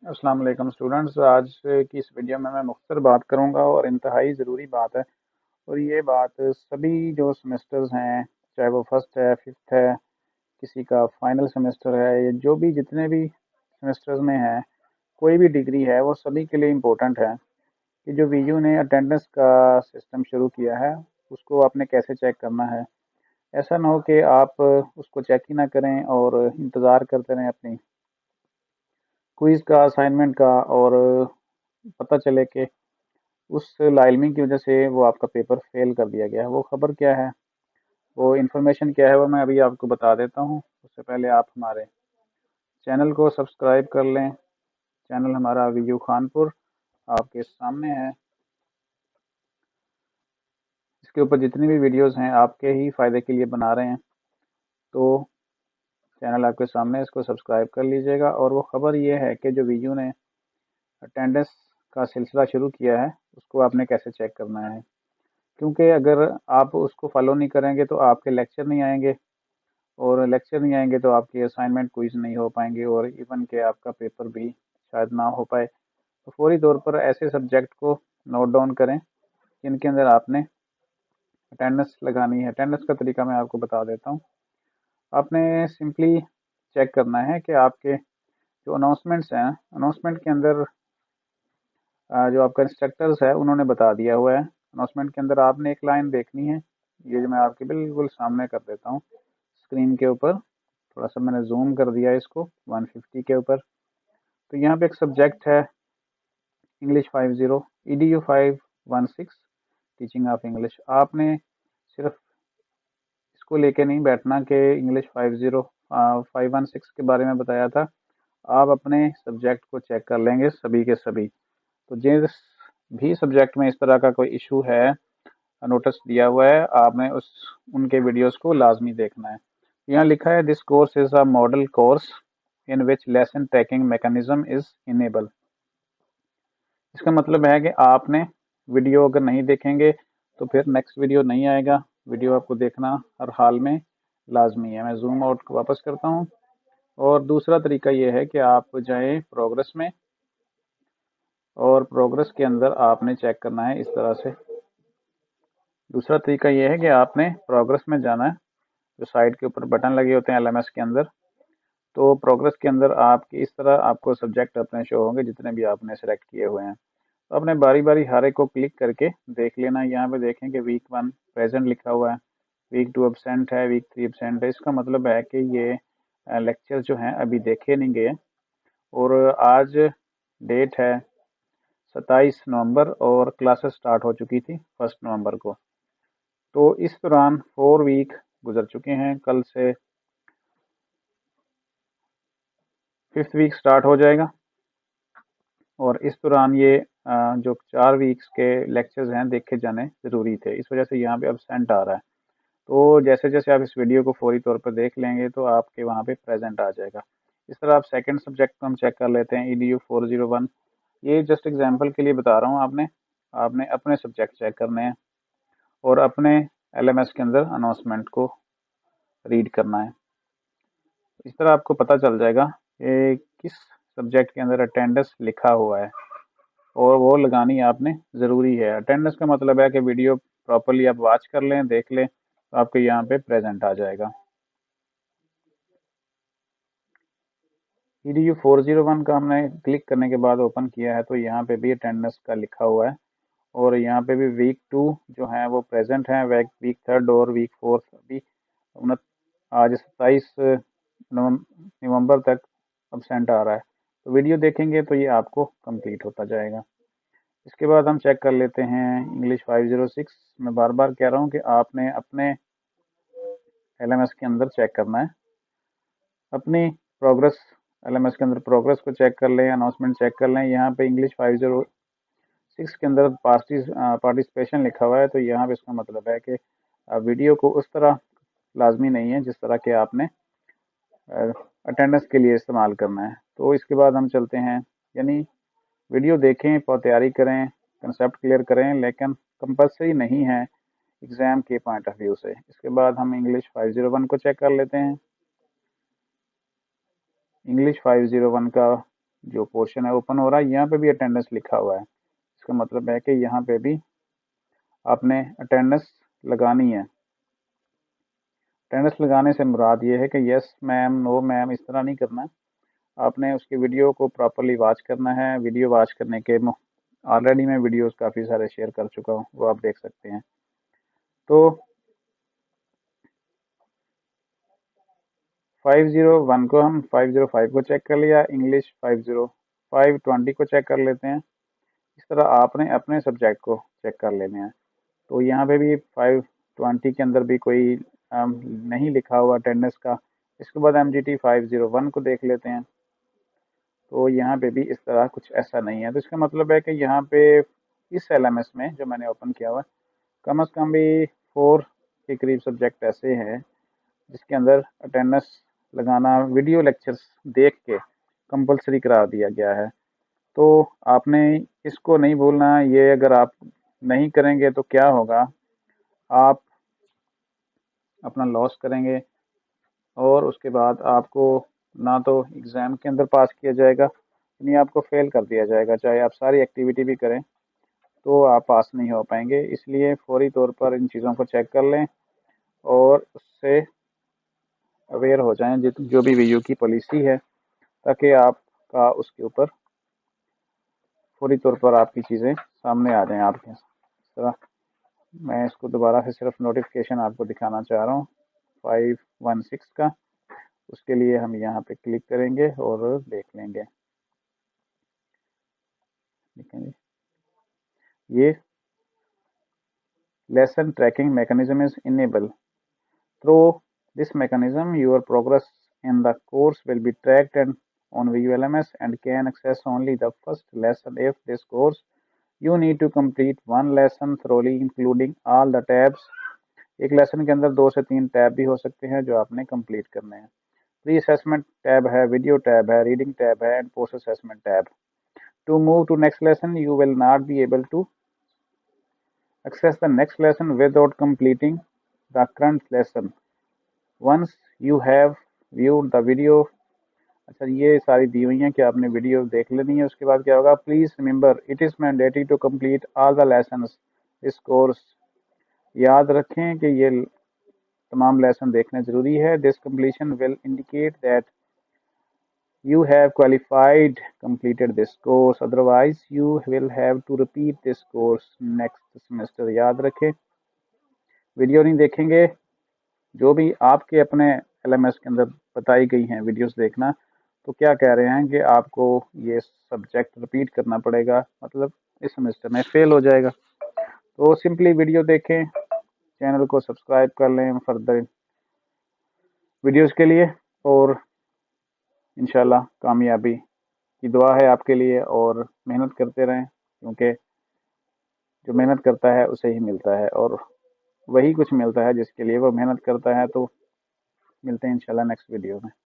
अस्सलाम वालेकुम स्टूडेंट्स। आज की इस वीडियो में मैं मुख्तसर बात करूंगा और इंतहाई ज़रूरी बात है। और ये बात सभी जो सेमेस्टर्स हैं, चाहे वो फर्स्ट है, फिफ्थ है, किसी का फाइनल सेमेस्टर है, या जो भी जितने भी सेमेस्टर्स में है, कोई भी डिग्री है, वो सभी के लिए इम्पोर्टेंट है कि जो वीयू ने अटेंडेंस का सिस्टम शुरू किया है, उसको आपने कैसे चेक करना है। ऐसा ना हो कि आप उसको चेक ही ना करें और इंतज़ार करते रहें अपनी क्विज़ का, असाइनमेंट का, और पता चले कि उस लाइलमी की वजह से वो आपका पेपर फेल कर दिया गया है। वो खबर क्या है, वो इन्फॉर्मेशन क्या है, वो मैं अभी आपको बता देता हूँ। उससे पहले आप हमारे चैनल को सब्सक्राइब कर लें। चैनल हमारा वीयू खानपुर आपके सामने है। इसके ऊपर जितनी भी वीडियोस हैं आपके ही फ़ायदे के लिए बना रहे हैं, तो चैनल आपके सामने, इसको सब्सक्राइब कर लीजिएगा। और वो खबर ये है कि जो वीयू ने अटेंडेंस का सिलसिला शुरू किया है, उसको आपने कैसे चेक करना है। क्योंकि अगर आप उसको फॉलो नहीं करेंगे तो आपके लेक्चर नहीं आएंगे, और लेक्चर नहीं आएंगे तो आपकी असाइनमेंट क्विज नहीं हो पाएंगे, और इवन के आपका पेपर भी शायद ना हो पाए। तो फौरी तौर पर ऐसे सब्जेक्ट को नोट डाउन करें जिनके अंदर आपने अटेंडेंस लगानी है। अटेंडेंस का तरीका मैं आपको बता देता हूँ। आपने सिंपली चेक करना है कि आपके जो अनाउंसमेंट्स हैं, अनाउंसमेंट के अंदर जो आपका इंस्ट्रक्टर्स है उन्होंने बता दिया हुआ है। अनाउंसमेंट के अंदर आपने एक लाइन देखनी है, ये जो मैं आपके बिल्कुल सामने कर देता हूँ स्क्रीन के ऊपर। थोड़ा सा मैंने जूम कर दिया इसको 150 के ऊपर। तो यहाँ पे एक सब्जेक्ट है English 50, EDU 516, teaching of English. आपने सिर्फ इसको लेके नहीं बैठना कि इंग्लिश 516 के बारे में बताया था। आप अपने सब्जेक्ट को चेक कर लेंगे सभी के सभी। तो जिस भी सब्जेक्ट में इस तरह का कोई इशू है, नोटिस दिया हुआ है, आपने उस उनके वीडियोस को लाजमी देखना है। यहाँ लिखा है this course is a model course in which lesson tracking mechanism is enable. इसका मतलब है कि आपने वीडियो अगर नहीं देखेंगे तो फिर नेक्स्ट वीडियो नहीं आएगा। वीडियो आपको देखना हर हाल में लाजमी है। मैं जूम आउट वापस करता हूँ। और दूसरा तरीका ये है कि आप जाएं प्रोग्रेस में, और प्रोग्रेस के अंदर आपने चेक करना है इस तरह से। दूसरा तरीका ये है कि आपने प्रोग्रेस में जाना है। जो साइड के ऊपर बटन लगे होते हैं LMS के अंदर, तो प्रोग्रेस के अंदर आपकी इस तरह आपको सब्जेक्ट अपने शो होंगे जितने भी आपने सेलेक्ट किए हुए हैं। तो आपने बारी बारी हर एक को क्लिक करके देख लेना। यहाँ पे देखें कि वीक 1 प्रेजेंट लिखा हुआ है, वीक 2 एब्सेंट है, वीक 3 एब्सेंट है। इसका मतलब है कि ये लेक्चर जो हैं अभी देखे नहीं गए। और आज डेट है 27 नवंबर, और क्लासेस स्टार्ट हो चुकी थी 1 नवंबर को। तो इस दौरान 4 वीक गुजर चुके हैं। कल से 5th वीक स्टार्ट हो जाएगा, और इस दौरान ये जो 4 वीक्स के लेक्चर्स हैं देखे जाने ज़रूरी थे। इस वजह से यहाँ पे अब्सेंट आ रहा है। तो जैसे जैसे आप इस वीडियो को फौरी तौर पर देख लेंगे तो आपके वहाँ पे प्रेजेंट आ जाएगा। इस तरह आप सेकंड सब्जेक्ट को हम चेक कर लेते हैं, EDU 401। ये जस्ट एग्जांपल के लिए बता रहा हूँ। आपने आपने अपने सब्जेक्ट चेक करने हैं और अपने LMS के अंदर अनाउंसमेंट को रीड करना है। इस तरह आपको पता चल जाएगा कि किस सब्जेक्ट के अंदर अटेंडेंस लिखा हुआ है, और वो लगानी आपने ज़रूरी है। अटेंडेंस का मतलब है कि वीडियो प्रॉपरली आप वॉच कर लें, देख लें, तो आपके यहाँ पे प्रेजेंट आ जाएगा। EDU 401 का हमने क्लिक करने के बाद ओपन किया है, तो यहाँ पे भी अटेंडेंस का लिखा हुआ है, और यहाँ पे भी वीक 2 जो है वो प्रेजेंट है, वीक 3 और वीक 4 अभी आज 27 नवंबर तक अब्सेंट आ रहा है। तो वीडियो देखेंगे तो ये आपको कंप्लीट होता जाएगा। इसके बाद हम चेक कर लेते हैं इंग्लिश 506। मैं बार बार कह रहा हूँ कि आपने अपने LMS के अंदर चेक करना है अपनी प्रोग्रेस। LMS के अंदर प्रोग्रेस को चेक कर लें, अनाउंसमेंट चेक कर लें। यहाँ पे इंग्लिश 506 के अंदर पार्टिसिपेशन लिखा हुआ है, तो यहाँ पे इसका मतलब है कि वीडियो को उस तरह लाजमी नहीं है जिस तरह के आपने अटेंडेंस के लिए इस्तेमाल करना है। तो इसके बाद हम चलते हैं, यानी वीडियो देखें, तैयारी करें, कंसेप्ट क्लियर करें, लेकिन कंपलसरी नहीं है एग्ज़ाम के पॉइंट ऑफ व्यू से। इसके बाद हम इंग्लिश 501 को चेक कर लेते हैं। इंग्लिश 501 का जो पोर्शन है ओपन हो रहा है, यहाँ पे भी अटेंडेंस लिखा हुआ है। इसका मतलब है कि यहाँ पे भी आपने अटेंडेंस लगानी है। अटेंडेंस लगाने से मुराद ये है कि यस मैम, नो मैम, इस तरह नहीं करना। आपने उसकी वीडियो को प्रॉपरली वॉच करना है। वीडियो वॉच करने के ऑलरेडी मैं वीडियोस काफ़ी सारे शेयर कर चुका हूँ, वो आप देख सकते हैं। तो 501 को हम 505 को चेक कर लिया, इंग्लिश 50520 को चेक कर लेते हैं। इस तरह आपने अपने सब्जेक्ट को चेक कर लेने हैं। तो यहाँ पे भी 520 के अंदर भी कोई नहीं लिखा हुआ अटेंडेंस का। इसके बाद MGT 501 को देख लेते हैं। तो यहाँ पे भी इस तरह कुछ ऐसा नहीं है। तो इसका मतलब है कि यहाँ पे इस LMS में जो मैंने ओपन किया हुआ है, कम से कम भी 4 के करीब सब्जेक्ट ऐसे हैं जिसके अंदर अटेंडेंस लगाना वीडियो लेक्चर्स देख के कंपलसरी करा दिया गया है। तो आपने इसको नहीं भूलना। ये अगर आप नहीं करेंगे तो क्या होगा, आप अपना लॉस करेंगे और उसके बाद आपको ना तो एग्ज़ाम के अंदर पास किया जाएगा, नहीं आपको फेल कर दिया जाएगा। चाहे आप सारी एक्टिविटी भी करें तो आप पास नहीं हो पाएंगे। इसलिए फौरी तौर पर इन चीज़ों को चेक कर लें और उससे अवेयर हो जाएं जो भी VU की पॉलिसी है, ताकि आपका उसके ऊपर फौरी तौर पर आपकी चीज़ें सामने आ जाएं आपके। इस तरह मैं इसको दोबारा से सिर्फ नोटिफिकेशन आपको दिखाना चाह रहा हूँ 516 का। उसके लिए हम यहाँ पे क्लिक करेंगे और देख लेंगे। देखेंगे ये lesson tracking mechanism is enable. Through this mechanism, your progress in the course will be tracked and on VU LMS and can access only the first lesson. If this course, you need to complete one lesson thoroughly, including all the tabs. एक lesson के अंदर 2 से 3 tab भी हो सकते हैं जो आपने कंप्लीट करने हैं। प्री असेसमेंट टैब है, वीडियो टैब है, रीडिंग टैब है and post assessment tab. To move to next lesson, you will not be able to access the next lesson without completing the current lesson. Once you have viewed the video, अच्छा ये सारी दी हुई हैं कि आपने video देख लेनी है। उसके बाद क्या होगा, please remember it is mandatory to complete all the lessons इस कोर्स। याद रखें कि ये तमाम लेसन देखने ज़रूरी है। This completion will indicate that you have qualified completed this course, otherwise you will have to repeat this course next semester। याद रखें, वीडियो नहीं देखेंगे, जो भी आपके अपने LMS के अंदर बताई गई हैं वीडियोस देखना, तो क्या कह रहे हैं कि आपको ये सब्जेक्ट रिपीट करना पड़ेगा, मतलब इस सेमेस्टर में फेल हो जाएगा। तो सिंपली वीडियो देखें, चैनल को सब्सक्राइब कर लें फर्दर वीडियोस के लिए, और इंशाल्लाह कामयाबी की दुआ है आपके लिए। और मेहनत करते रहें, क्योंकि जो मेहनत करता है उसे ही मिलता है, और वही कुछ मिलता है जिसके लिए वो मेहनत करता है। तो मिलते हैं इंशाल्लाह नेक्स्ट वीडियो में।